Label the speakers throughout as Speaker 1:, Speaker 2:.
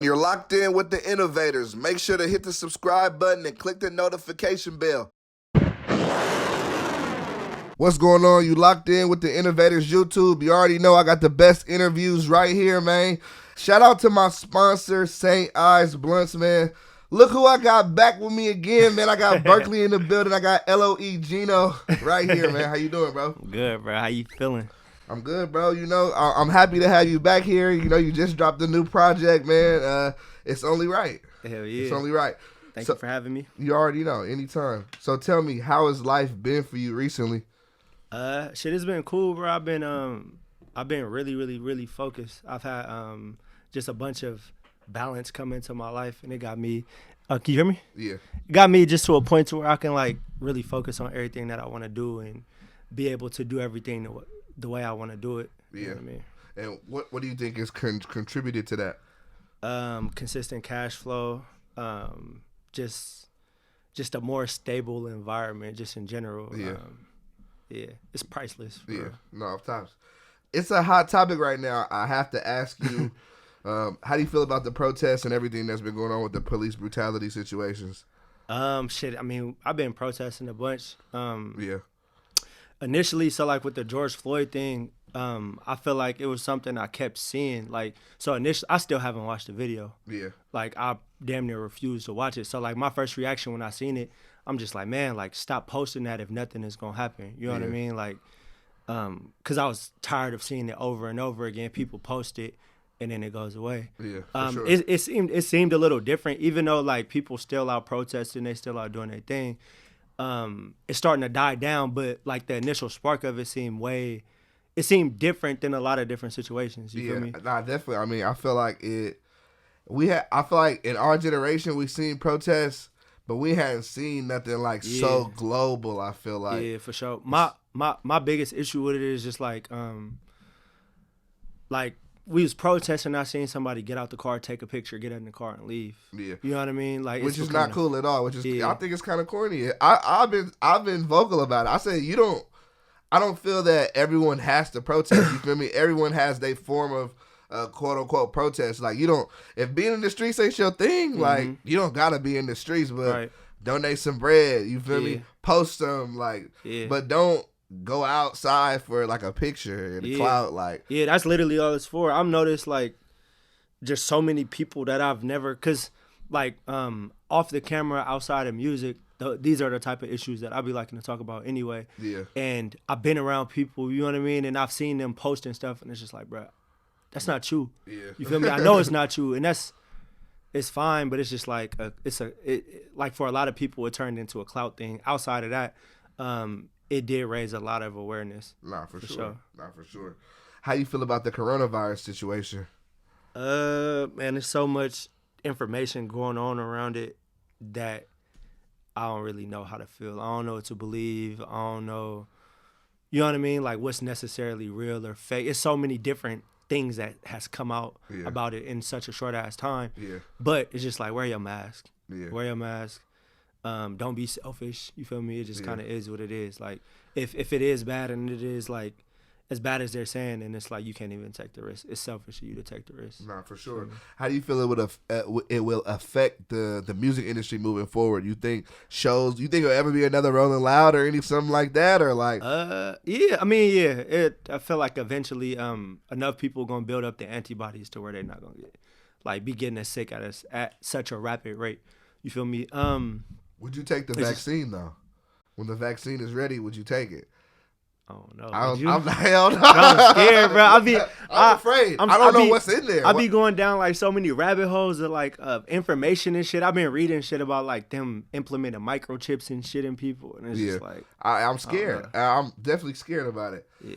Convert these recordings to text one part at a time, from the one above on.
Speaker 1: You're locked in with the Innovators. Make sure to hit the subscribe button and click the notification bell. What's going on? You locked in with the Innovators YouTube. You already know I got the best interviews right here, man. Shout out to my sponsor, St. Ives Blunts, man. Look who I got back with me again, man. I got Berkeley in the building. I got Loe Gino right here, man. How you doing, bro?
Speaker 2: Good, bro. How you feeling?
Speaker 1: I'm good, bro. You know, I'm happy to have you back here. You know, you just dropped a new project, man. It's only right.
Speaker 2: Hell yeah.
Speaker 1: It's only right.
Speaker 2: Thank you for having me.
Speaker 1: You already know, anytime. So tell me, how has life been for you recently?
Speaker 2: Shit, it's been cool, bro. I've been really focused. I've had just a bunch of balance come into my life, and it got me. Can you hear me?
Speaker 1: Yeah.
Speaker 2: It got me just to a point to where I can like really focus on everything that I want to do and be able to do everything the way I want to do it.
Speaker 1: Yeah.
Speaker 2: You know what I mean?
Speaker 1: And what do you think has contributed to that?
Speaker 2: Consistent cash flow, just a more stable environment, just in general.
Speaker 1: Yeah.
Speaker 2: Yeah, it's priceless. Bro.
Speaker 1: Yeah, no, off tops. It's a hot topic right now. I have to ask you, how do you feel about the protests and everything that's been going on with the police brutality situations?
Speaker 2: Shit, I mean, I've been protesting a bunch.
Speaker 1: Yeah.
Speaker 2: Initially, so like with the George Floyd thing, I feel like it was something I kept seeing. Like, so initially, I still haven't watched the video.
Speaker 1: Yeah. Like,
Speaker 2: I damn near refused to watch it. So like my first reaction when I seen it, I'm just like, man, like stop posting that if nothing is gonna happen. You know what I mean? Like, cause I was tired of seeing it over and over again. People post it and then it goes away.
Speaker 1: Yeah. For sure.
Speaker 2: It seemed a little different, even though like people still out protesting, they still out doing their thing. It's starting to die down, but like the initial spark of it seemed different than a lot of different situations. You feel me?
Speaker 1: Nah, definitely. I mean, I feel like I feel like in our generation we've seen protests, but we hadn't seen nothing like so global. I feel like.
Speaker 2: Yeah, for sure. My biggest issue with it is just like we was protesting, I seen somebody get out the car, take a picture, get in the car, and leave. Yeah, you know what I mean? Like,
Speaker 1: which is not cool at all. Which is I think it's kind of corny. I've been vocal about it. I say I don't feel that everyone has to protest. You feel me? Everyone has their form of quote unquote protest. Like, you don't, if being in the streets ain't your thing, like you don't gotta be in the streets, but donate some bread. You feel me? Post some, like, but don't go outside for like a picture and a clout. Like,
Speaker 2: that's literally all it's for. I've noticed like just so many people that I've never, cause like off the camera, outside of music, these are the type of issues that I be liking to talk about anyway. Yeah. And I've been around people, you know what I mean, and I've seen them posting stuff, and it's just like, bro, that's not you. Yeah. You feel me? I know it's not you, and it's fine, but it's just like like for a lot of people, it turned into a clout thing. Outside of that, it did raise a lot of awareness.
Speaker 1: Nah, for sure. Nah, for sure. How you feel about the coronavirus situation?
Speaker 2: Man, there's so much information going on around it that I don't really know how to feel. I don't know what to believe. I don't know, you know what I mean? Like what's necessarily real or fake. It's so many different things that has come out about it in such a short ass time. Yeah. But it's just like, wear your mask. Yeah. Wear your mask. Don't be selfish. You feel me? It just kind of is what it is. Like if it is bad and it is like as bad as they're saying, and it's like you can't even take the risk. It's selfish of you to take the risk.
Speaker 1: Nah, for sure. How do you feel it will affect the music industry moving forward? You think there'll ever be another Rolling Loud or something like that, or like?
Speaker 2: Yeah. I mean, I feel like eventually, enough people gonna build up the antibodies to where they're not gonna be getting as sick at such a rapid rate. You feel me?
Speaker 1: Would you take the vaccine though? When the vaccine is ready, would you take it?
Speaker 2: Oh no!
Speaker 1: I'm hell no.
Speaker 2: I'm scared, bro. I'm
Speaker 1: afraid. I don't know what's in there.
Speaker 2: I be going down like so many rabbit holes of information and shit. I've been reading shit about like them implementing microchips and shit in people, and it's just like
Speaker 1: I'm scared. I'm definitely scared about it. Yeah.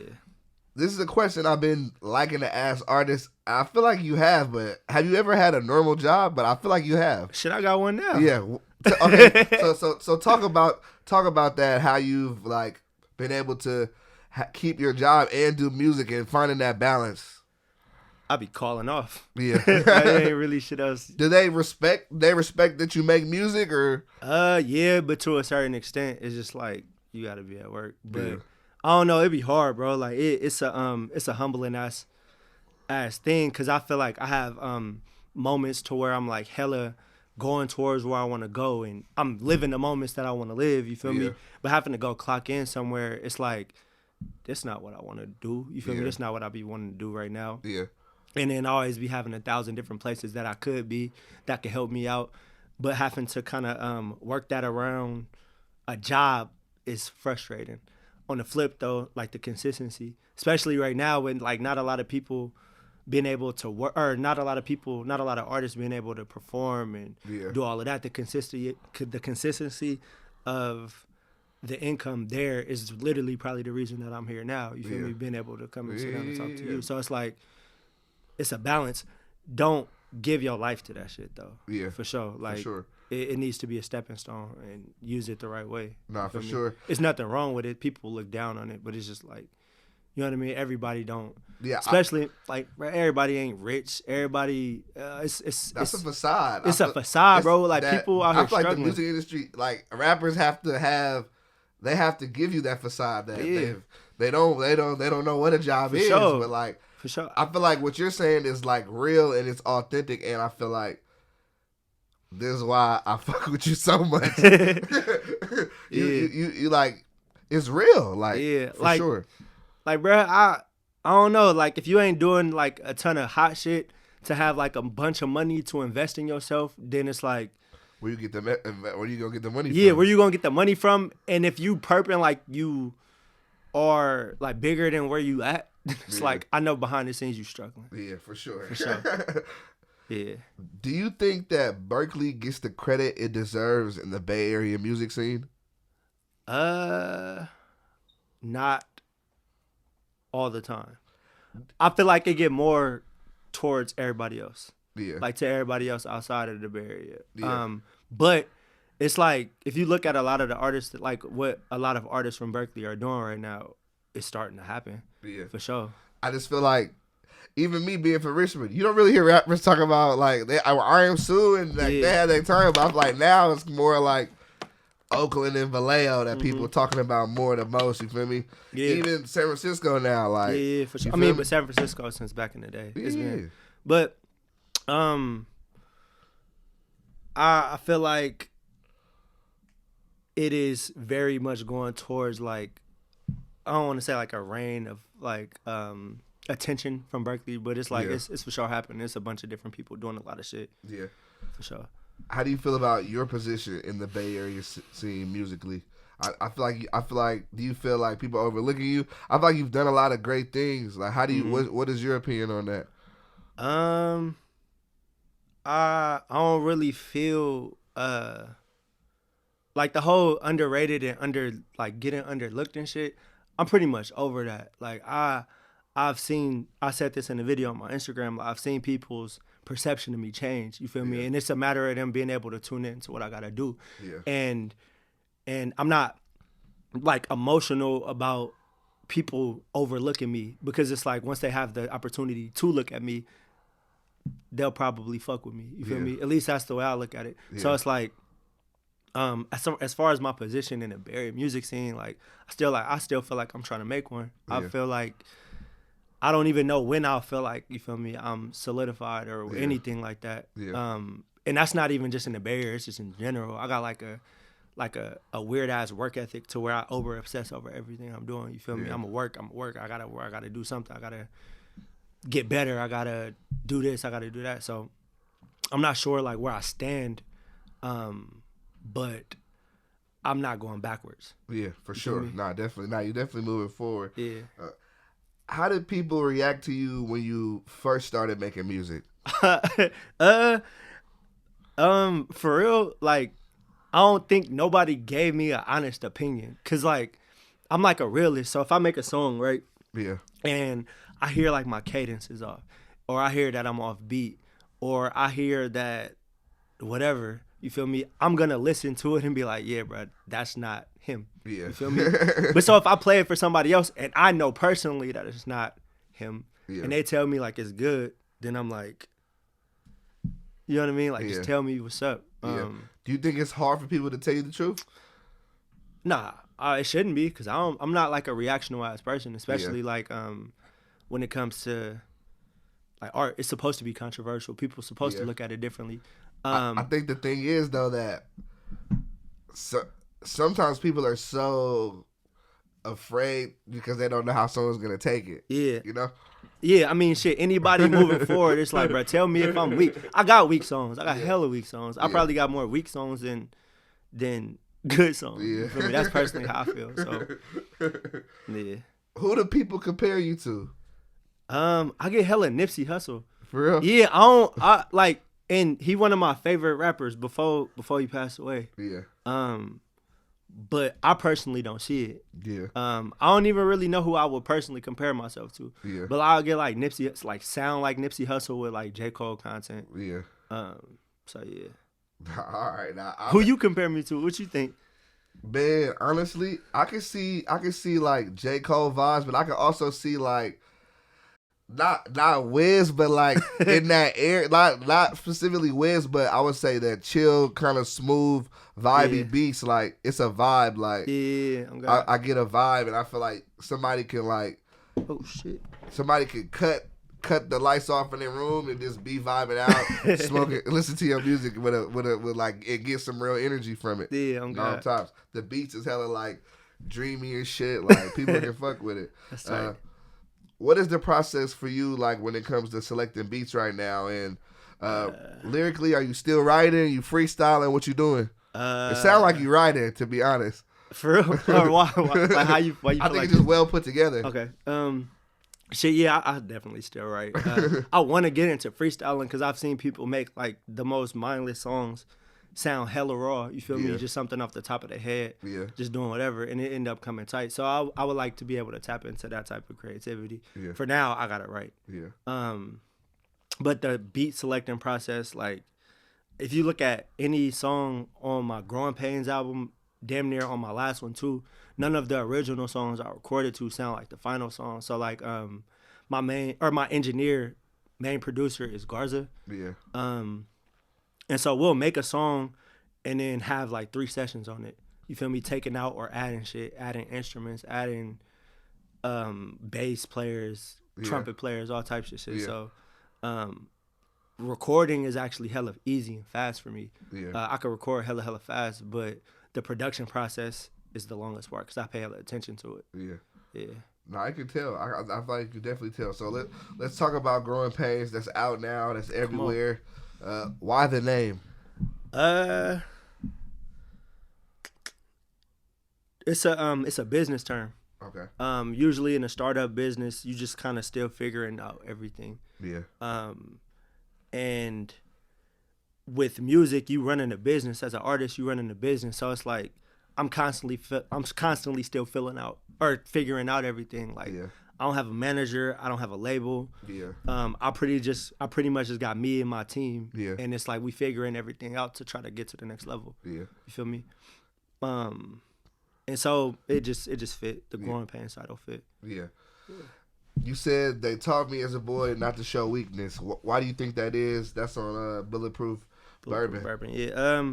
Speaker 1: This is a question I've been liking to ask artists. I feel like you have, but have you ever had a normal job? But I feel like you have.
Speaker 2: Shit, I got one now.
Speaker 1: Yeah. Okay. so talk about that. How you've like been able to keep your job and do music and finding that balance.
Speaker 2: I be calling off.
Speaker 1: Yeah.
Speaker 2: I ain't really shit else.
Speaker 1: Do they respect that you make music or?
Speaker 2: Yeah, but to a certain extent, it's just like you gotta be at work. But I don't know, it'd be hard, bro. Like it's a humbling ass thing, cause I feel like I have moments to where I'm like hella going towards where I want to go, and I'm living the moments that I want to live. You feel me? But having to go clock in somewhere, it's like, that's not what I want to do. You feel me? That's not what I be wanting to do right now.
Speaker 1: Yeah.
Speaker 2: And then always be having 1,000 different places that I could be that could help me out, but having to kind of work that around a job is frustrating. On the flip though, like the consistency, especially right now when like not a lot of people being able to work, or not a lot of artists being able to perform and do all of that. The consistency of the income there is literally probably the reason that I'm here now. You feel me? Being able to come and sit down and talk to you. So it's like, it's a balance. Don't give your life to that shit though. Yeah, for sure. Like, for sure. It needs to be a stepping stone and use it the right way.
Speaker 1: Nah, for sure.
Speaker 2: It's nothing wrong with it. People look down on it, but it's just like, you know what I mean? Everybody don't. Yeah. Especially like everybody ain't rich. Everybody, it's a
Speaker 1: facade.
Speaker 2: It's a facade, bro. Like people out here struggling. I feel like the
Speaker 1: music industry, like rappers have to give you that facade that they don't know what a job is. But like,
Speaker 2: for sure.
Speaker 1: I feel like what you're saying is like real and it's authentic, and I feel like this is why I fuck with you so much. you like, it's real, like, for like, sure.
Speaker 2: Like, bro, I don't know. Like, if you ain't doing like a ton of hot shit to have like a bunch of money to invest in yourself, then it's like,
Speaker 1: where you gonna get the money from?
Speaker 2: Yeah, where you gonna get the money from? And if you perping like you are like bigger than where you at, it's like, I know behind the scenes you struggling.
Speaker 1: Yeah, for sure.
Speaker 2: For sure. Yeah.
Speaker 1: Do you think that Berkeley gets the credit it deserves in the Bay Area music scene?
Speaker 2: Not all the time. I feel like it get more towards everybody else.
Speaker 1: Yeah.
Speaker 2: Like to everybody else outside of the Bay Area. Yeah. But it's like, if you look at a lot of the artists, like what a lot of artists from Berkeley are doing right now, it's starting to happen. Yeah. For sure.
Speaker 1: I just feel like, even me being from Richmond, you don't really hear rappers talk about like I Am Sue and like they had their time, but I'm like, now it's more like Oakland and Vallejo that people are talking about more the most. You feel me? Yeah. Even San Francisco now, like,
Speaker 2: yeah, for sure. I mean, but San Francisco since back in the day, it's been. But I feel like it is very much going towards like, I don't want to say like a reign of like attention from Berkeley, but it's like it's for sure happening. It's a bunch of different people doing a lot of shit.
Speaker 1: Yeah,
Speaker 2: for sure.
Speaker 1: How do you feel about your position in the Bay Area scene musically? I feel like do you feel like people are overlooking you? I feel like you've done a lot of great things. Like, how do you what is your opinion on that?
Speaker 2: I don't really feel like the whole underrated and getting underlooked and shit. I'm pretty much over that. Like I said this in a video on my Instagram, like, I've seen people's perception of me change. You feel me? And it's a matter of them being able to tune in to what I gotta do. Yeah. And I'm not like emotional about people overlooking me, because it's like once they have the opportunity to look at me, they'll probably fuck with me. You feel me? At least that's the way I look at it. Yeah. So it's like, as far as my position in the Bay Area music scene, like I still feel like I'm trying to make one. Yeah. I feel like I don't even know when I'll feel like, you feel me, I'm solidified or anything like that. Yeah. And that's not even just in the Bay Area, it's just in general. I got like a weird ass work ethic to where I over obsess over everything I'm doing. You feel me? I'm a work. I gotta work. I gotta do something. I gotta get better. I gotta do this. I gotta do that. So I'm not sure like where I stand, but I'm not going backwards.
Speaker 1: Yeah, for sure. Nah, definitely. Nah, you're definitely moving forward.
Speaker 2: Yeah.
Speaker 1: How did people react to you when you first started making music?
Speaker 2: For real, like, I don't think nobody gave me an honest opinion. Cause like, I'm like a realist. So if I make a song, right?
Speaker 1: Yeah.
Speaker 2: And I hear like my cadence is off, or I hear that I'm off beat, or I hear that whatever, you feel me? I'm gonna listen to it and be like, yeah, bro, that's not him. Yeah. You feel me? But so if I play it for somebody else and I know personally that it's not him, and they tell me like it's good, then I'm like, you know what I mean? Like, just tell me what's up.
Speaker 1: Do you think it's hard for people to tell you the truth?
Speaker 2: Nah, it shouldn't be, because I'm not like a reactionary person, especially like when it comes to like art is supposed to be controversial. People are supposed to look at it differently.
Speaker 1: I think the thing is though that sometimes people are so afraid because they don't know how someone's gonna take it.
Speaker 2: Yeah,
Speaker 1: you know.
Speaker 2: Yeah, I mean, shit. Anybody moving forward, it's like, bro, tell me if I'm weak. I got weak songs. I got hella weak songs. I probably got more weak songs than good songs. You feel me? That's personally how I feel. So, yeah.
Speaker 1: Who do people compare you to?
Speaker 2: I get hella Nipsey Hussle.
Speaker 1: For real?
Speaker 2: Yeah, and he one of my favorite rappers before he passed away.
Speaker 1: Yeah.
Speaker 2: But I personally don't see it.
Speaker 1: Yeah.
Speaker 2: I don't even really know who I would personally compare myself to.
Speaker 1: Yeah.
Speaker 2: But I'll get like Nipsey, like sound like Nipsey Hussle with like J. Cole content.
Speaker 1: Yeah.
Speaker 2: So yeah.
Speaker 1: All right. Now,
Speaker 2: who you compare me to? What you think?
Speaker 1: Man, honestly, I can see like J. Cole vibes, but I can also see like not Wiz, but like in that air, not specifically Wiz, but I would say that chill, kind of smooth, vibey beats. Like it's a vibe. Like I get a vibe, and I feel like somebody can like,
Speaker 2: oh shit,
Speaker 1: somebody can cut the lights off in their room and just be vibing out, smoking, listen to your music with like it gets some real energy from it.
Speaker 2: Yeah, I'm
Speaker 1: God. Tops. The beats is hella like dreamy and shit. Like people can fuck with it.
Speaker 2: That's right.
Speaker 1: What is the process for you like when it comes to selecting beats right now? And lyrically, are you still writing? You freestyling? What you doing? It sounds like you writing, to be honest.
Speaker 2: For real? Or why like how you
Speaker 1: I think it's just well put together.
Speaker 2: Okay. Shit, yeah, I definitely still write. I want to get into freestyling because I've seen people make like the most mindless songs sound hella raw. You feel me? Just something off the top of the head. Yeah. Just doing whatever, and it end up coming tight. So I would like to be able to tap into that type of creativity. Yeah. For now, I got it right. Yeah. But the beat selecting process, like, if you look at any song on my Growing Pains album, damn near on my last one too, none of the original songs I recorded to sound like the final song. So like my main producer is Garza. Yeah. And so we'll make a song and then have like 3 sessions on it. You feel me? Taking out or adding shit, adding instruments, adding bass players, trumpet players, all types of shit. Yeah. So recording is actually hella easy and fast for me. Yeah. I can record hella fast, but the production process is the longest part because I pay hella attention to it. Yeah. Yeah.
Speaker 1: No, I can tell. I feel like you can definitely tell. So let's talk about Growing Pains. That's out now. That's everywhere. Why the name?
Speaker 2: It's a business term.
Speaker 1: Okay.
Speaker 2: Usually in a startup business, you just kind of still figuring out everything. Yeah. And with music, you running a business. As an artist, you running a business. So it's like I'm constantly still filling out or figuring out everything. Like I don't have a manager. I don't have a label. Yeah. I pretty much just got me and my team. Yeah. And it's like we figuring everything out to try to get to the next level. Yeah. You feel me? And so it just fit. The Growing Pains side will fit.
Speaker 1: Yeah. You said they taught me as a boy not to show weakness. Why do you think that is? That's on Bulletproof Bourbon.
Speaker 2: Yeah.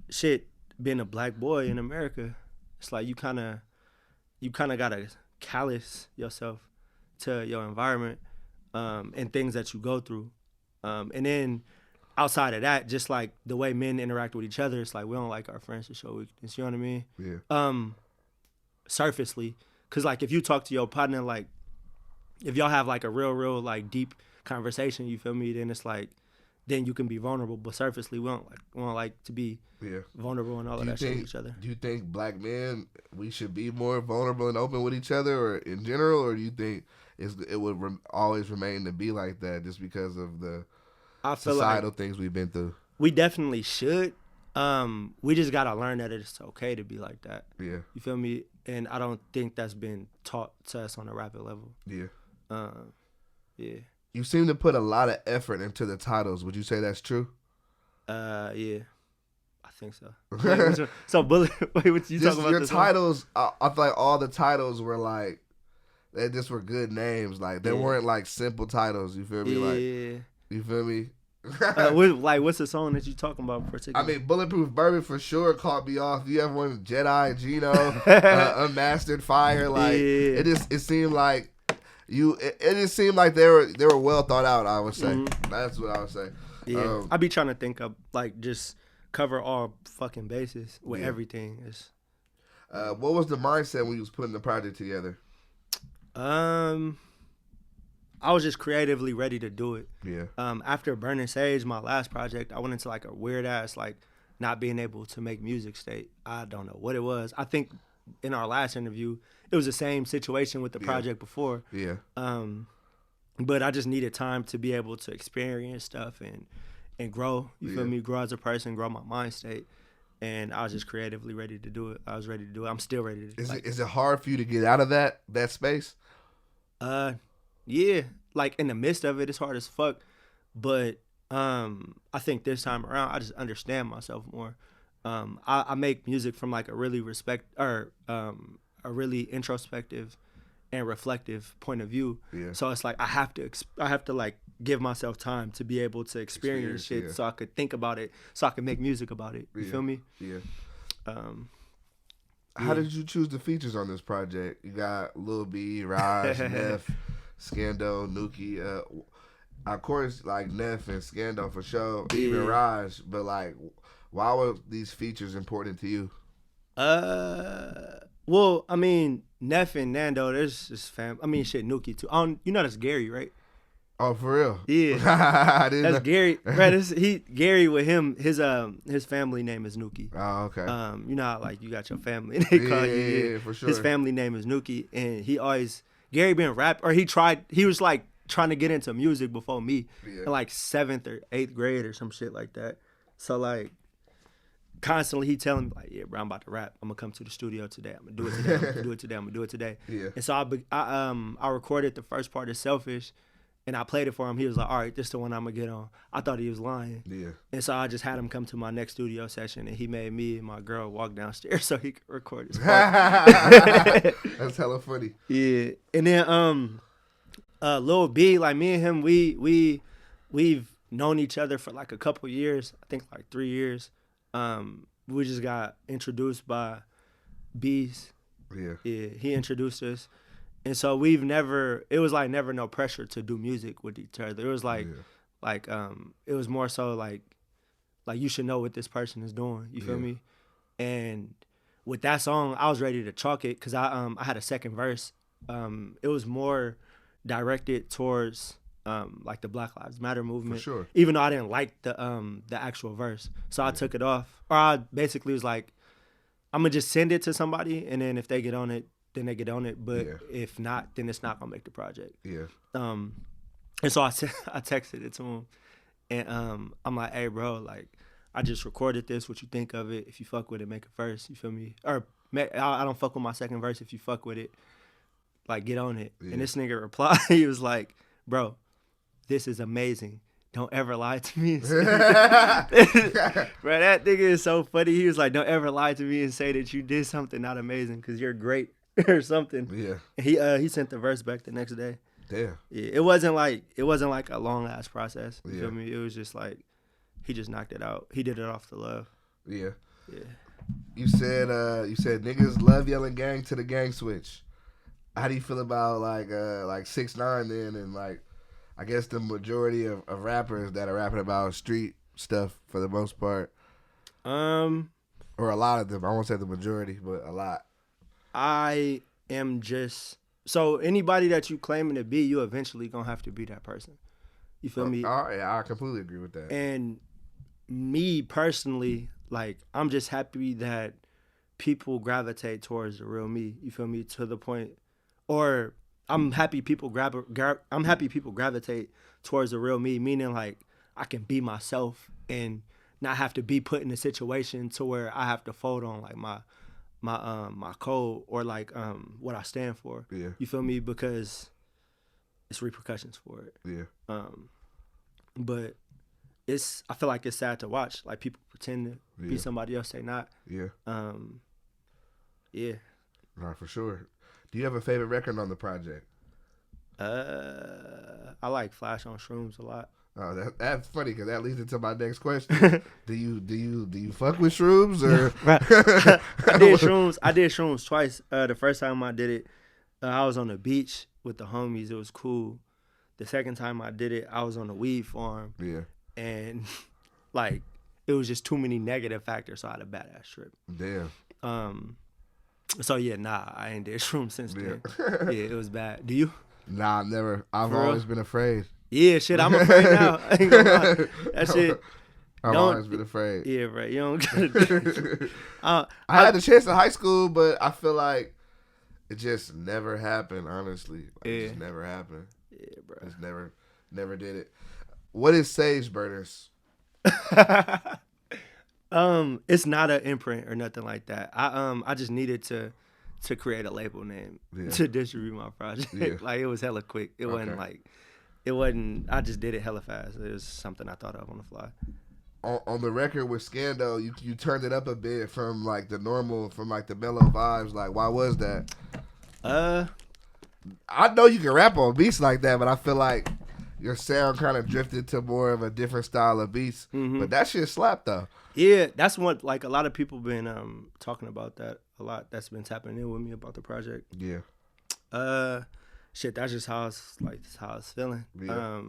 Speaker 2: Shit, being a black boy in America, it's like you kind of gotta callous yourself to your environment and things that you go through. And then outside of that, just like the way men interact with each other, it's like we don't like our friends to show weakness. You know what I mean? Yeah. Surfacely, because like if you talk to your partner, like if y'all have like a real like deep conversation, you feel me? Then it's like then you can be vulnerable. But surfacely, we don't like to be vulnerable and all of that shit with each other.
Speaker 1: Do you think black men we should be more vulnerable and open with each other, or in general, or do you think it would always remain to be like that just because of the societal things we've been through?
Speaker 2: We definitely should. We just gotta learn that it's okay to be like that. Yeah. You feel me? And I don't think that's been taught to us on a rapid level. Yeah. Yeah.
Speaker 1: You seem to put a lot of effort into the titles. Would you say that's true?
Speaker 2: Yeah. I think so. So, Bullet, wait, what you talking about?
Speaker 1: Your titles, I feel like all the titles were like, they just were good names. Like, they weren't like simple titles. You feel me? Like, you feel me?
Speaker 2: What's the song that you talking about particularly?
Speaker 1: I mean, Bulletproof Bourbon for sure caught me off. You have one Jedi, Gino, Unmastered Fire. Like, it seemed like It just seemed like they were well thought out. I would say that's what I would say.
Speaker 2: Yeah, I be trying to think of like just cover all fucking bases with everything.
Speaker 1: What was the mindset when you was putting the project together?
Speaker 2: I was just creatively ready to do it.
Speaker 1: Yeah.
Speaker 2: After Burning Sage, my last project, I went into like a weird ass like not being able to make music state. I don't know what it was. I think in our last interview, it was the same situation with the project before.
Speaker 1: Yeah.
Speaker 2: But I just needed time to be able to experience stuff and grow. You feel me? Grow as a person, grow my mind state. And I was just creatively ready to do it. I was ready to do it. I'm still ready to do it.
Speaker 1: Is it hard for you to get out of that space?
Speaker 2: Yeah. Like in the midst of it, it's hard as fuck. But I think this time around, I just understand myself more. I make music from like a really a really introspective and reflective point of view. Yeah. So it's like I have to like give myself time to be able to experience shit so I could think about it, so I could make music about it. You feel me?
Speaker 1: Yeah. How did you choose the features on this project? You got Lil B, Raj, Neff, Skando, Nuki. Of course, like Neff and Skando for sure, even Raj. But like, why were these features important to you?
Speaker 2: Well, I mean, Neff and Nando, there's just fam. I mean, shit, Nuki too. You know that's Gary, right?
Speaker 1: Oh, for real?
Speaker 2: Yeah, that's Gary. Right, Gary with him. His family name is Nuki.
Speaker 1: Oh, okay.
Speaker 2: You know how, like you got your family. They call you.
Speaker 1: Yeah, for sure.
Speaker 2: His family name is Nuki, and Gary been rap, or he was like trying to get into music before me, in like 7th or 8th grade or some shit like that. So like, constantly he telling me like, yeah, bro, I'm about to rap. I'm gonna come to the studio today. I'm gonna do it today. I'm gonna do it today. I'm gonna do it today.
Speaker 1: Yeah.
Speaker 2: And so I recorded the first part of Selfish, and I played it for him. He was like, all right, this is the one I'm gonna get on. I thought he was lying.
Speaker 1: Yeah.
Speaker 2: And so I just had him come to my next studio session, and he made me and my girl walk downstairs so he could record his part.
Speaker 1: That's hella funny.
Speaker 2: Yeah. And then Lil B, like me and him, we've known each other for like a couple years. I think like 3 years. We just got introduced by Bees.
Speaker 1: Yeah.
Speaker 2: Yeah, he introduced us. And so it was like never no pressure to do music with each other. It was like it was more so like you should know what this person is doing. You feel me? And with that song, I was ready to chalk it because I had a second verse. It was more directed towards like the Black Lives Matter movement.
Speaker 1: For sure.
Speaker 2: Even though I didn't like the actual verse. So I took it off. Or I basically was like, I'm gonna just send it to somebody, and then if they get on it, then they get on it. But if not, then it's not gonna make the project.
Speaker 1: Yeah.
Speaker 2: And so I texted it to him, and I'm like, hey bro, like I just recorded this. What you think of it? If you fuck with it, make a verse. You feel me? Or I don't fuck with my second verse. If you fuck with it, like get on it. Yeah. And this nigga replied, he was like, bro, this is amazing. Don't ever lie to me. Bro, that nigga is so funny. He was like, don't ever lie to me and say that you did something not amazing because you're great or something.
Speaker 1: Yeah.
Speaker 2: And he sent the verse back the next day.
Speaker 1: Damn.
Speaker 2: Yeah. It wasn't like a long ass process. You feel me? It was just like he just knocked it out. He did it off the love.
Speaker 1: Yeah.
Speaker 2: Yeah.
Speaker 1: You said niggas love yelling gang to the gang switch. How do you feel about like 6ix9ine then, and like I guess the majority of rappers that are rapping about street stuff for the most part? Or a lot of them. I won't say the majority, but a lot.
Speaker 2: I am just so anybody that you claiming to be, you eventually gonna have to be that person. You feel me?
Speaker 1: Yeah, I completely agree with that.
Speaker 2: And me personally, like I'm just happy that people gravitate towards the real me. You feel me? To the point, or I'm happy people gravitate towards the real me, meaning like I can be myself and not have to be put in a situation to where I have to fold on like my code or like what I stand for.
Speaker 1: Yeah.
Speaker 2: You feel me? Because it's repercussions for it.
Speaker 1: Yeah.
Speaker 2: But I feel like it's sad to watch. Like people pretend to be somebody else they not.
Speaker 1: Yeah.
Speaker 2: Yeah.
Speaker 1: Right, for sure. Do you have a favorite record on the project?
Speaker 2: I like Flash on Shrooms a lot.
Speaker 1: Oh, that's funny because that leads into my next question. Do you fuck with shrooms or?
Speaker 2: Right. I did shrooms twice. The first time I did it, I was on the beach with the homies. It was cool. The second time I did it, I was on a weed farm.
Speaker 1: Yeah.
Speaker 2: And like it was just too many negative factors, so I had a badass trip.
Speaker 1: Damn.
Speaker 2: So yeah, I ain't did shrooms since then. Yeah, it was bad. Do you?
Speaker 1: Nah, I've never. I've always been afraid.
Speaker 2: Yeah, shit, I'm afraid now. I ain't gonna lie. That shit.
Speaker 1: I've always been afraid.
Speaker 2: Yeah, right. You don't gotta do it.
Speaker 1: I had the chance in high school, but I feel like it just never happened, honestly. Like, it just never happened.
Speaker 2: Yeah, bro.
Speaker 1: Just never did it. What is Sage Burners?
Speaker 2: It's not an imprint or nothing like that. I just needed to create a label name to distribute my project. Yeah. Like it was hella quick. It wasn't I just did it hella fast. It was something I thought of on the fly.
Speaker 1: On the record with Scando, you turned it up a bit from like the normal, from like the mellow vibes. Like, why was that? I know you can rap on beats like that, but I feel like your sound kind of drifted to more of a different style of beats. Mm-hmm. But that shit slapped though.
Speaker 2: Yeah, that's what like a lot of people been talking about that a lot. That's been tapping in with me about the project.
Speaker 1: Yeah.
Speaker 2: Shit, that's just how that's how I was feeling.
Speaker 1: Yeah.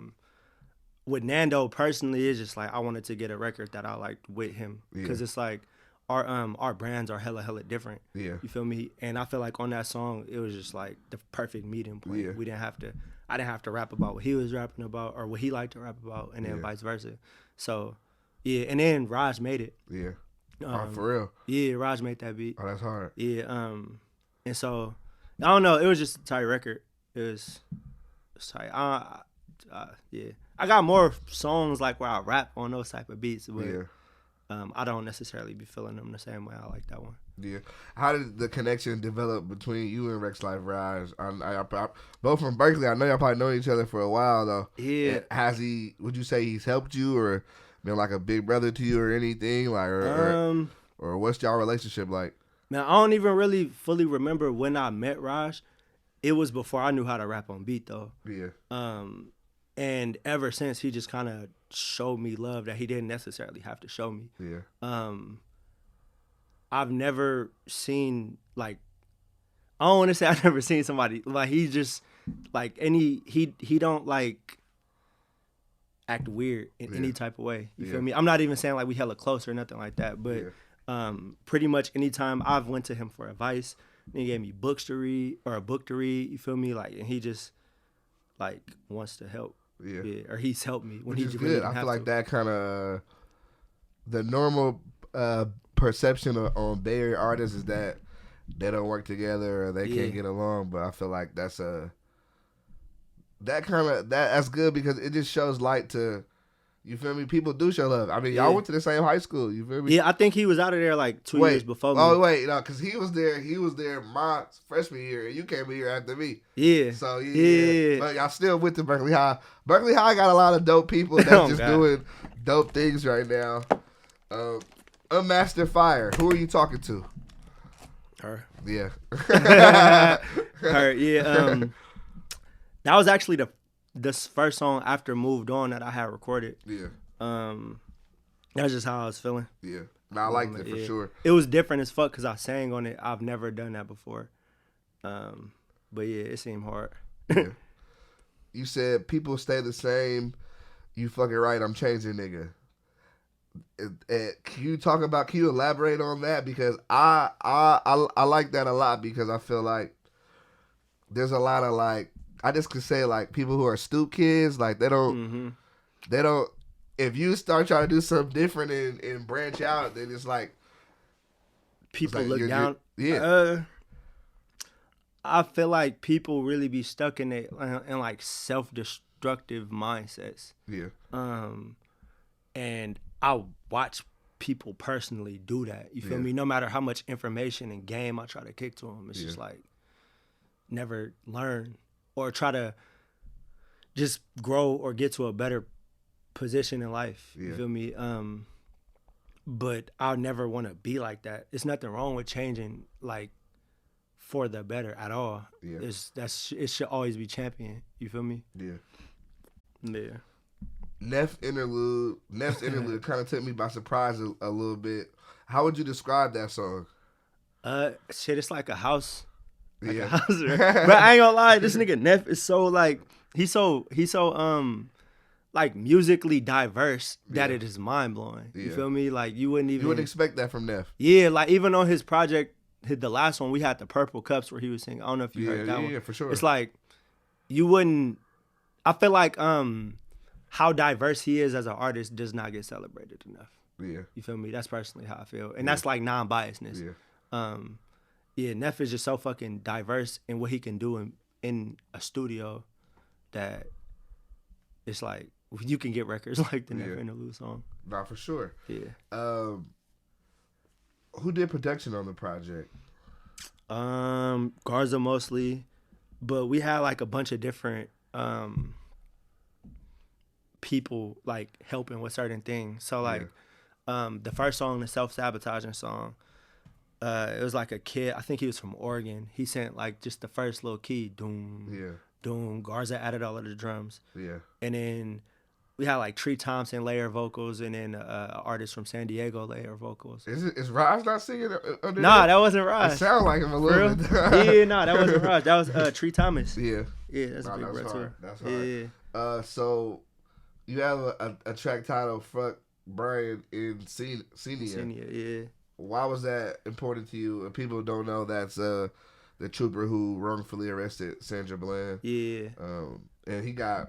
Speaker 2: With Nando personally, it's just like I wanted to get a record that I liked with him because it's like our brands are hella different.
Speaker 1: Yeah.
Speaker 2: You feel me? And I feel like on that song, it was just like the perfect meeting point.
Speaker 1: Yeah.
Speaker 2: I didn't have to rap about what he was rapping about or what he liked to rap about, and then vice versa. So, yeah, and then Raj made it.
Speaker 1: Yeah. For real?
Speaker 2: Yeah, Raj made that beat.
Speaker 1: Oh, that's hard.
Speaker 2: Yeah, and so, I don't know, it was just a tight record. It was tight. Yeah. I got more songs like where I rap on those type of beats, but I don't necessarily be feeling them the same way. I like that one.
Speaker 1: Yeah. How did the connection develop between you and Rex Life Rise? I both from Berkeley. I know y'all probably known each other for a while though.
Speaker 2: Yeah.
Speaker 1: And would you say he's helped you or been like a big brother to you or anything? Like, or what's y'all relationship like?
Speaker 2: Man, I don't even really fully remember when I met Raj. It was before I knew how to rap on beat though.
Speaker 1: Yeah.
Speaker 2: And ever since, he just kind of showed me love that he didn't necessarily have to show me.
Speaker 1: Yeah.
Speaker 2: I've never seen, like, I don't want to say I've never seen somebody, like, he just, like, he don't, like, act weird in any type of way. You feel me? I'm not even saying, like, we hella close or nothing like that, but pretty much anytime I've went to him for advice, he gave me books to read, or a book to read, you feel me? Like, and he just, like, wants to help. Yeah, or he's helped me when
Speaker 1: Which is good. I feel like that kind of the normal perception on Bay Area artists is that they don't work together or they can't get along. But I feel like that's good because it just shows light to. You feel me? People do show love. I mean, y'all went to the same high school. You feel me?
Speaker 2: Yeah, I think he was out of there like 2 years before me.
Speaker 1: Oh, wait, no, because he was there my freshman year, and you came here after me.
Speaker 2: Yeah.
Speaker 1: So, yeah. But y'all still went to Berkeley High. Berkeley High got a lot of dope people that's doing dope things right now. Unmastered Fire. Who are you talking to?
Speaker 2: Her.
Speaker 1: Yeah.
Speaker 2: Her, yeah. That was actually this first song after Moved On that I had recorded.
Speaker 1: Yeah.
Speaker 2: That's just how I was feeling.
Speaker 1: Yeah. No, I liked it for sure.
Speaker 2: It was different as fuck because I sang on it. I've never done that before. But yeah, it seemed hard.
Speaker 1: Yeah. You said people stay the same. You fucking right. I'm changing, nigga. Can you elaborate on that? Because I like that a lot because I feel like there's a lot of like, I just could say like people who are stoop kids, like they don't, if you start trying to do something different and branch out, then it's like
Speaker 2: people look down. I feel like people really be stuck in like self-destructive mindsets.
Speaker 1: Yeah.
Speaker 2: And I watch people personally do that. You feel me? No matter how much information and game I try to kick to them, it's just like never learn. Or try to just grow or get to a better position in life. You feel me? But I'll never want to be like that. It's nothing wrong with changing, like, for the better at all. Yeah. It should always be champion. You feel me?
Speaker 1: Yeah.
Speaker 2: Yeah.
Speaker 1: Neft's interlude kind of took me by surprise a little bit. How would you describe that song?
Speaker 2: Shit, it's like a house. Like a house arrest. But I ain't gonna lie, this nigga Neff is so like he's so like musically diverse that it is mind blowing. You feel me? Like you wouldn't
Speaker 1: expect that from Neff.
Speaker 2: Yeah, like even on his project, the last one we had the Purple Cups where he was singing. I don't know if you heard that one. Yeah,
Speaker 1: for sure.
Speaker 2: It's like you wouldn't. I feel like how diverse he is as an artist does not get celebrated enough.
Speaker 1: Yeah,
Speaker 2: you feel me? That's personally how I feel, and that's like non-biasness. Yeah, Neff is just so fucking diverse in what he can do in a studio that it's like you can get records like the Never Interlude song.
Speaker 1: Nah, for sure.
Speaker 2: Yeah.
Speaker 1: Who did production on the project?
Speaker 2: Garza mostly, but we had like a bunch of different people like helping with certain things. So like the first song, the self-sabotaging song, it was like a kid, I think he was from Oregon. He sent like just the first little key, doom, doom. Garza added all of the drums. Yeah. And then we had like Tree Thompson layer vocals, and then an artist from San Diego layer vocals.
Speaker 1: Is Raj not singing under
Speaker 2: Nah, that wasn't Raj.
Speaker 1: It sounded like him a little bit.
Speaker 2: Yeah, nah, that wasn't Raj. That was Tree Thomas.
Speaker 1: Yeah.
Speaker 2: Yeah, that's a big bro too.
Speaker 1: That's hard. Yeah. So you have a track titled "Fuck Brian in Senior."
Speaker 2: Senior, yeah.
Speaker 1: Why was that important to you? People don't know that's the trooper who wrongfully arrested Sandra Bland.
Speaker 2: Yeah.
Speaker 1: And the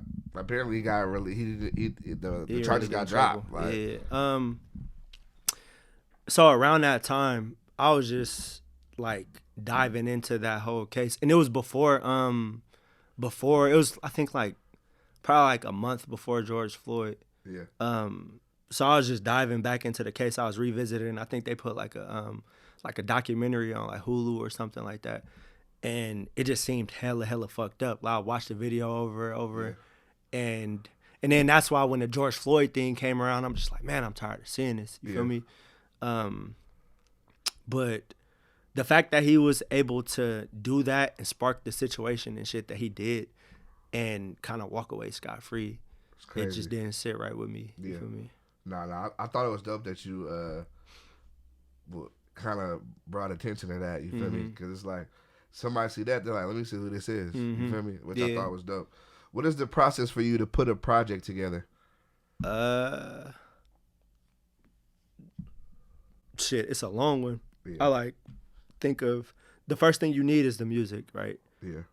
Speaker 1: charges got dropped. Like.
Speaker 2: Yeah. So around that time, I was just like diving into that whole case, and it was before it was, I think, like probably like a month before George Floyd.
Speaker 1: Yeah.
Speaker 2: So I was just diving back into the case. I was revisiting. I think they put like a documentary on like Hulu or something like that, and it just seemed hella fucked up. Like, I watched the video over, and then that's why when the George Floyd thing came around, I'm just like, man, I'm tired of seeing this. You feel me? But the fact that he was able to do that and spark the situation and shit that he did, and kind of walk away scot free, it just didn't sit right with me. You feel me?
Speaker 1: Nah, I thought it was dope that you kind of brought attention to that. You feel me? Because it's like somebody see that, they're like, let me see who this is. You feel me? Which I thought was dope. What is the process for you to put a project together?
Speaker 2: Shit, it's a long one. Yeah. I like think of the first thing you need is the music, right?
Speaker 1: Yeah.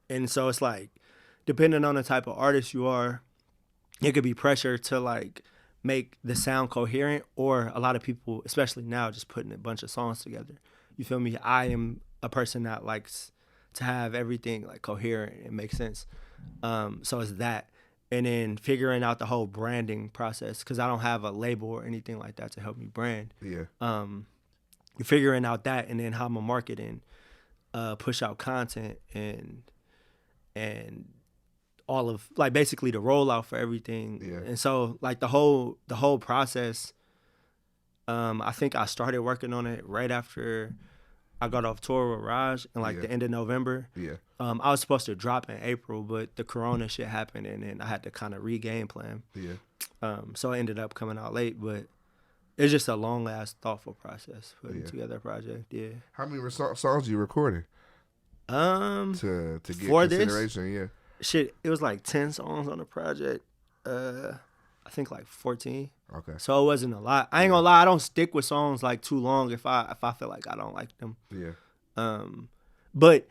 Speaker 2: And so it's like, depending on the type of artist you are, it could be pressure to like make the sound coherent, or a lot of people, especially now, just putting a bunch of songs together. You feel me? I am a person that likes to have everything like coherent and make sense. So it's that. And then figuring out the whole branding process, because I don't have a label or anything like that to help me brand.
Speaker 1: Yeah.
Speaker 2: You're figuring out that, and then how I'm gonna market and push out content and all of like basically the rollout for everything.
Speaker 1: Yeah.
Speaker 2: And so like the whole process, I think I started working on it right after I got off tour with Raj in like the end of November.
Speaker 1: Yeah.
Speaker 2: I was supposed to drop in April, but the Corona shit happened, and then I had to kind of re-game plan.
Speaker 1: Yeah.
Speaker 2: So I ended up coming out late, but it's just a long ass thoughtful process putting together a project. Yeah.
Speaker 1: How many songs you recorded? To get consideration, yeah.
Speaker 2: Shit, it was like 10 songs on the project. I think like 14.
Speaker 1: Okay.
Speaker 2: So it wasn't a lot. I ain't gonna lie, I don't stick with songs like too long if I feel like I don't like them.
Speaker 1: Yeah.
Speaker 2: But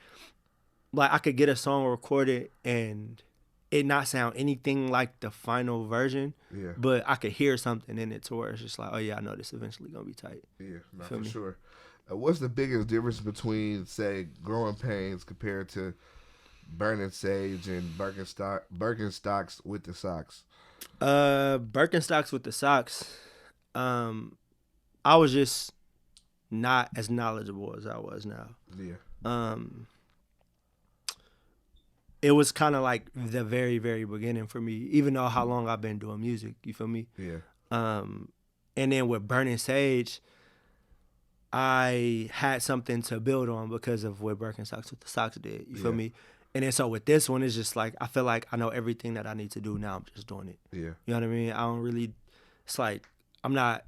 Speaker 2: like I could get a song recorded and it not sound anything like the final version.
Speaker 1: Yeah.
Speaker 2: But I could hear something in it to where it's just like, oh yeah, I know this eventually gonna be tight.
Speaker 1: Yeah, not for sure. What's the biggest difference between, say, Growing Pains compared to Burning Sage and Birkenstocks with the Socks?
Speaker 2: Birkenstocks with the Socks. I was just not as knowledgeable as I was now.
Speaker 1: Yeah.
Speaker 2: It was kind of like the very, very beginning for me, even though how long I've been doing music. You feel me?
Speaker 1: Yeah.
Speaker 2: And then with Burning Sage, I had something to build on because of what Birkenstocks with the Socks did. You feel me? And then so with this one, it's just like, I feel like I know everything that I need to do now. I'm just doing it.
Speaker 1: Yeah.
Speaker 2: You know what I mean? I don't really, it's like, I'm not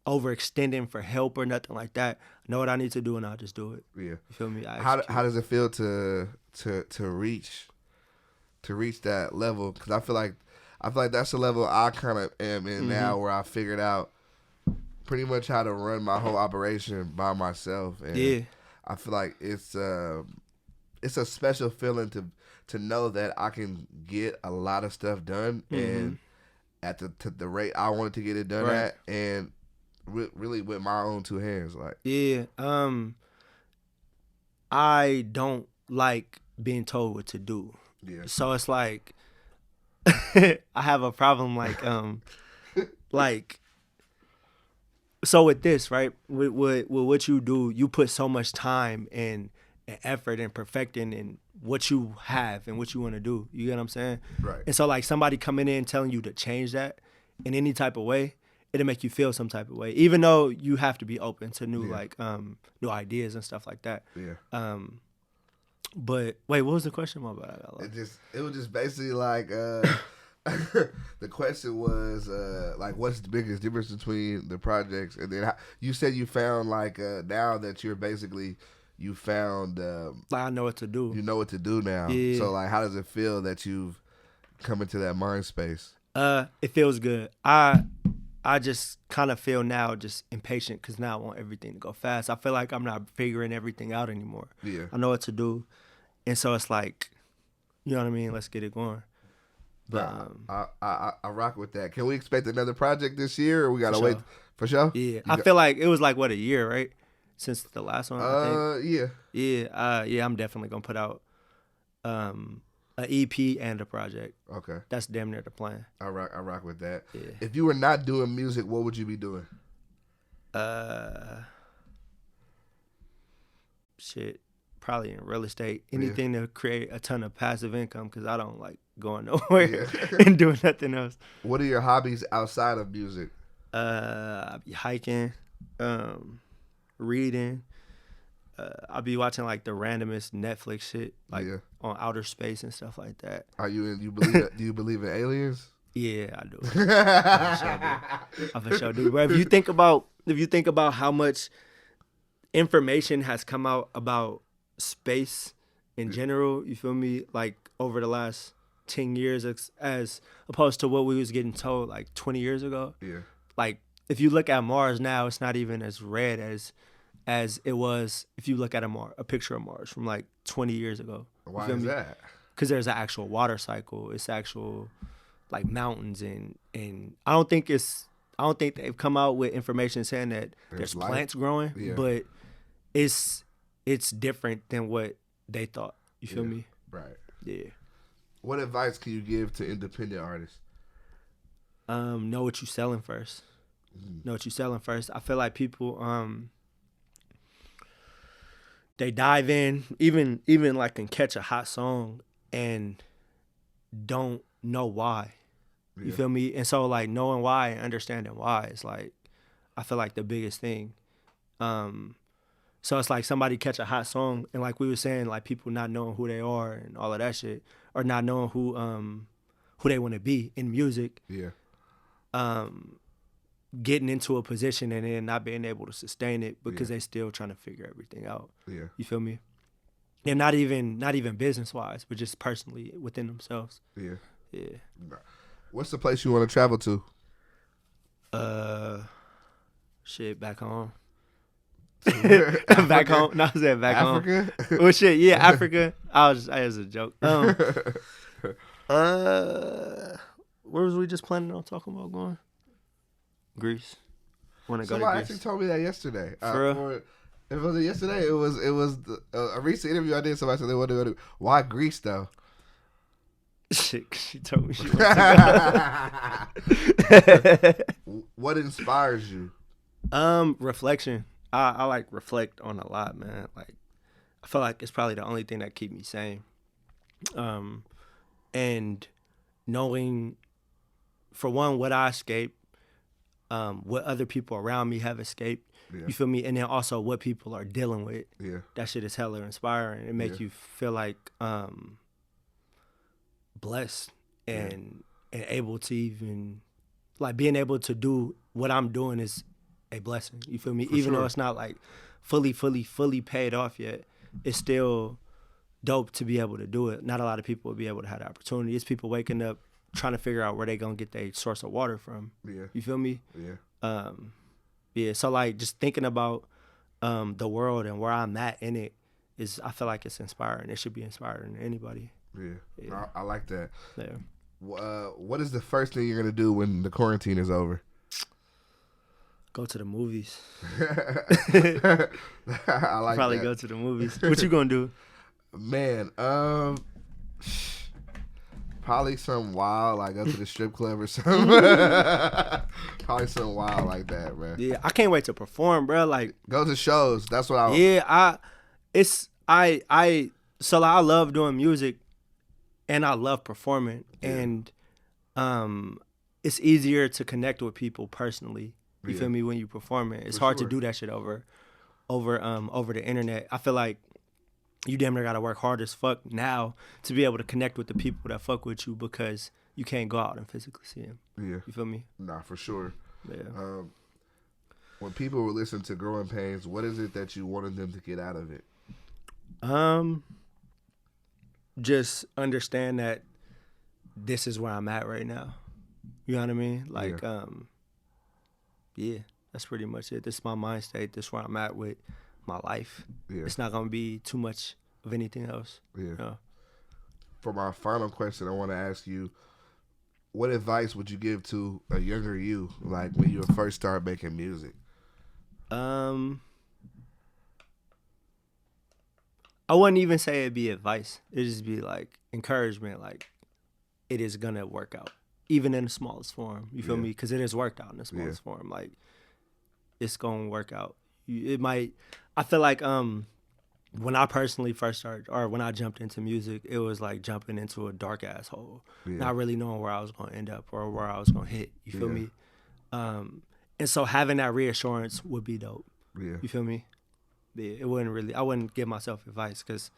Speaker 2: overextending for help or nothing like that. I know what I need to do, and I'll just do it.
Speaker 1: Yeah.
Speaker 2: You feel me?
Speaker 1: How does it feel to reach that level? Because I feel like that's the level I kind of am in now, where I figured out pretty much how to run my whole operation by myself, and I feel like it's a special feeling to know that I can get a lot of stuff done, and at the rate I wanted to get it done at, and really with my own two hands, like.
Speaker 2: Yeah. I don't like being told what to do.
Speaker 1: Yeah.
Speaker 2: So it's like I have a problem like so with this, right? With what you do, you put so much time and effort and perfecting in what you have and what you want to do. You get what I'm saying?
Speaker 1: Right.
Speaker 2: And so like somebody coming in telling you to change that in any type of way, it'll make you feel some type of way, even though you have to be open to new new ideas and stuff like that.
Speaker 1: Yeah.
Speaker 2: But wait, what was the question? My bad.
Speaker 1: It was just basically like the question was like, what's the biggest difference between the projects, and then you said you found like now that you're basically you found
Speaker 2: like I know what to do.
Speaker 1: You know what to do now.
Speaker 2: Yeah.
Speaker 1: So like, how does it feel that you've come into that mind space?
Speaker 2: It feels good. I just kind of feel now just impatient because now I want everything to go fast. I feel like I'm not figuring everything out anymore.
Speaker 1: Yeah.
Speaker 2: I know what to do. And so it's like, you know what I mean? Let's get it going. But
Speaker 1: I rock with that. Can we expect another project this year, or we gotta wait for sure?
Speaker 2: Yeah. I feel like it was like, what, a year, right? Since the last one, I think.
Speaker 1: Yeah.
Speaker 2: Yeah, I'm definitely going to put out an EP and a project.
Speaker 1: Okay.
Speaker 2: That's damn near the plan.
Speaker 1: I rock with that.
Speaker 2: Yeah.
Speaker 1: If you were not doing music, what would you be doing?
Speaker 2: Shit, probably in real estate. Anything to create a ton of passive income, because I don't like going nowhere and doing nothing else.
Speaker 1: What are your hobbies outside of music?
Speaker 2: I be hiking, reading. I'll be watching like the randomest Netflix shit, like on outer space and stuff like that.
Speaker 1: Are you in? Do you believe in aliens?
Speaker 2: Yeah, I do. I for sure do. But if you think about how much information has come out about space in general, you feel me? Like over the last 10 years, as opposed to what we was getting told like 20 years ago.
Speaker 1: Yeah.
Speaker 2: Like if you look at Mars now, it's not even as red as it was if you look at a picture of Mars from like 20 years ago.
Speaker 1: Why is that?
Speaker 2: Because there's an actual water cycle. It's actual like mountains and I don't think they've come out with information saying that there's plants growing, but it's different than what they thought. You feel me?
Speaker 1: Right.
Speaker 2: Yeah.
Speaker 1: What advice can you give to independent artists?
Speaker 2: Know what you're selling first. Know what you're selling first. I feel like people they dive in, even like can catch a hot song and don't know why. You feel me? And so like knowing why and understanding why is like, I feel like the biggest thing. So it's like somebody catch a hot song and like we were saying, like people not knowing who they are and all of that shit, or not knowing who they want to be in music.
Speaker 1: Yeah.
Speaker 2: Getting into a position and then not being able to sustain it because they still trying to figure everything out.
Speaker 1: Yeah.
Speaker 2: You feel me? And not even business wise, but just personally within themselves.
Speaker 1: Yeah.
Speaker 2: Yeah.
Speaker 1: What's the place you want to travel to?
Speaker 2: Shit, back home. Back home. No, I said back
Speaker 1: Africa?
Speaker 2: home. Well, shit, yeah, Africa. I was a joke. Where was we just planning on talking about going? Greece. Want to go to Greece?
Speaker 1: Somebody actually told me that yesterday.
Speaker 2: For real?
Speaker 1: If it wasn't yesterday, it was a recent interview I did. Somebody said they wanted to go to. Why Greece though?
Speaker 2: Shit, she told me she wanted to
Speaker 1: go. What inspires you?
Speaker 2: Reflection. I like reflect on a lot, man. Like I feel like it's probably the only thing that keep me sane. And knowing, for one, what I escaped, what other people around me have escaped. Yeah. You feel me? And then also what people are dealing with. Yeah. That shit is hella inspiring. It makes you feel like blessed and able to even, like, being able to do what I'm doing is a blessing. You feel me?
Speaker 1: For
Speaker 2: Even
Speaker 1: sure.
Speaker 2: though it's not like fully paid off yet, it's still dope to be able to do it. Not a lot of people will be able to have the opportunity. It's people waking up trying to figure out where they gonna get their source of water from.
Speaker 1: Yeah.
Speaker 2: You feel me?
Speaker 1: Yeah.
Speaker 2: Yeah. So like just thinking about the world and where I'm at in it is, I feel like it's inspiring. It should be inspiring to anybody.
Speaker 1: Yeah. I like that.
Speaker 2: Yeah.
Speaker 1: What is the first thing you're gonna do when the quarantine is over?
Speaker 2: Go to the movies.
Speaker 1: I like
Speaker 2: Probably
Speaker 1: that.
Speaker 2: go to the movies. What you gonna do?
Speaker 1: Man, probably something wild, like go to the strip club or something. Probably something wild like that, man.
Speaker 2: Yeah, I can't wait to perform, bro. Like,
Speaker 1: Go to shows. That's what I.
Speaker 2: yeah, so like, I love doing music, and I love performing, and it's easier to connect with people personally. You feel me? When you performing, it's hard to do that shit over the internet. I feel like you damn near gotta work hard as fuck now to be able to connect with the people that fuck with you, because you can't go out and physically see them.
Speaker 1: Yeah.
Speaker 2: You feel me?
Speaker 1: Nah, for sure.
Speaker 2: Yeah.
Speaker 1: When people were listening to Growing Pains, what is it that you wanted them to get out of it?
Speaker 2: Just understand that this is where I'm at right now. You know what I mean? Like, yeah, that's pretty much it. This is my mind state. This is where I'm at with my life.
Speaker 1: Yeah.
Speaker 2: It's not gonna be too much of anything else.
Speaker 1: Yeah.
Speaker 2: You know?
Speaker 1: For my final question, I want to ask you, what advice would you give to a younger you, like when you first started making music?
Speaker 2: I wouldn't even say it'd be advice. It'd just be like encouragement. Like, it is gonna work out, even in the smallest form. You feel me? Because it has worked out in the smallest form. Like, it's gonna work out. It might. I feel like when I personally first started, or when I jumped into music, it was like jumping into a dark ass hole, not really knowing where I was gonna end up or where I was gonna hit. You feel me? And so having that reassurance would be dope.
Speaker 1: Yeah.
Speaker 2: You feel me? Yeah, it wouldn't really. I wouldn't give myself advice because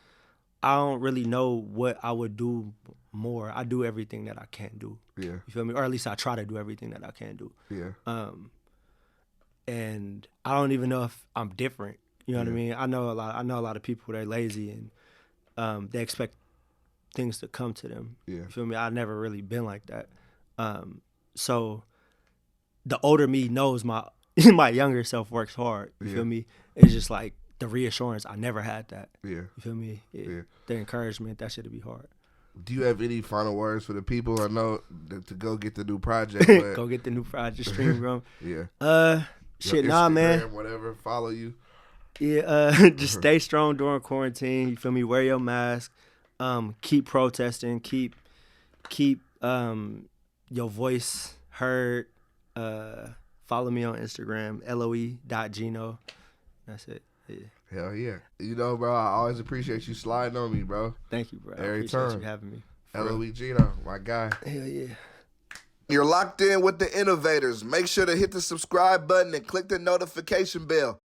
Speaker 2: I don't really know what I would do more. I do everything that I can do.
Speaker 1: Yeah.
Speaker 2: You feel me? Or at least I try to do everything that I can do.
Speaker 1: Yeah.
Speaker 2: And I don't even know if I'm different. You know what I mean? I know a lot of people, they're lazy and they expect things to come to them.
Speaker 1: Yeah.
Speaker 2: You feel me? I've never really been like that. So the older me knows my my younger self works hard. You feel me? It's just like the reassurance. I never had that.
Speaker 1: Yeah.
Speaker 2: You feel me? Yeah. The encouragement, that shit'd be hard.
Speaker 1: Do you have any final words for the people? I know to go get the new project.
Speaker 2: Go get the new project, Stream Grown.
Speaker 1: Yeah.
Speaker 2: Shit,
Speaker 1: Your
Speaker 2: nah,
Speaker 1: Instagram,
Speaker 2: man.
Speaker 1: Whatever, follow you.
Speaker 2: Yeah, just stay strong during quarantine. You feel me? Wear your mask. Keep protesting. Keep your voice heard. Follow me on Instagram, Loe.Gino. That's it. Yeah.
Speaker 1: Hell yeah. You know, bro, I always appreciate you sliding on me, bro.
Speaker 2: Thank you, bro.
Speaker 1: Every
Speaker 2: I appreciate
Speaker 1: time.
Speaker 2: you having me.
Speaker 1: Loe Gino, my guy.
Speaker 2: Hell yeah.
Speaker 1: You're locked in with the Innovators. Make sure to hit the subscribe button and click the notification bell.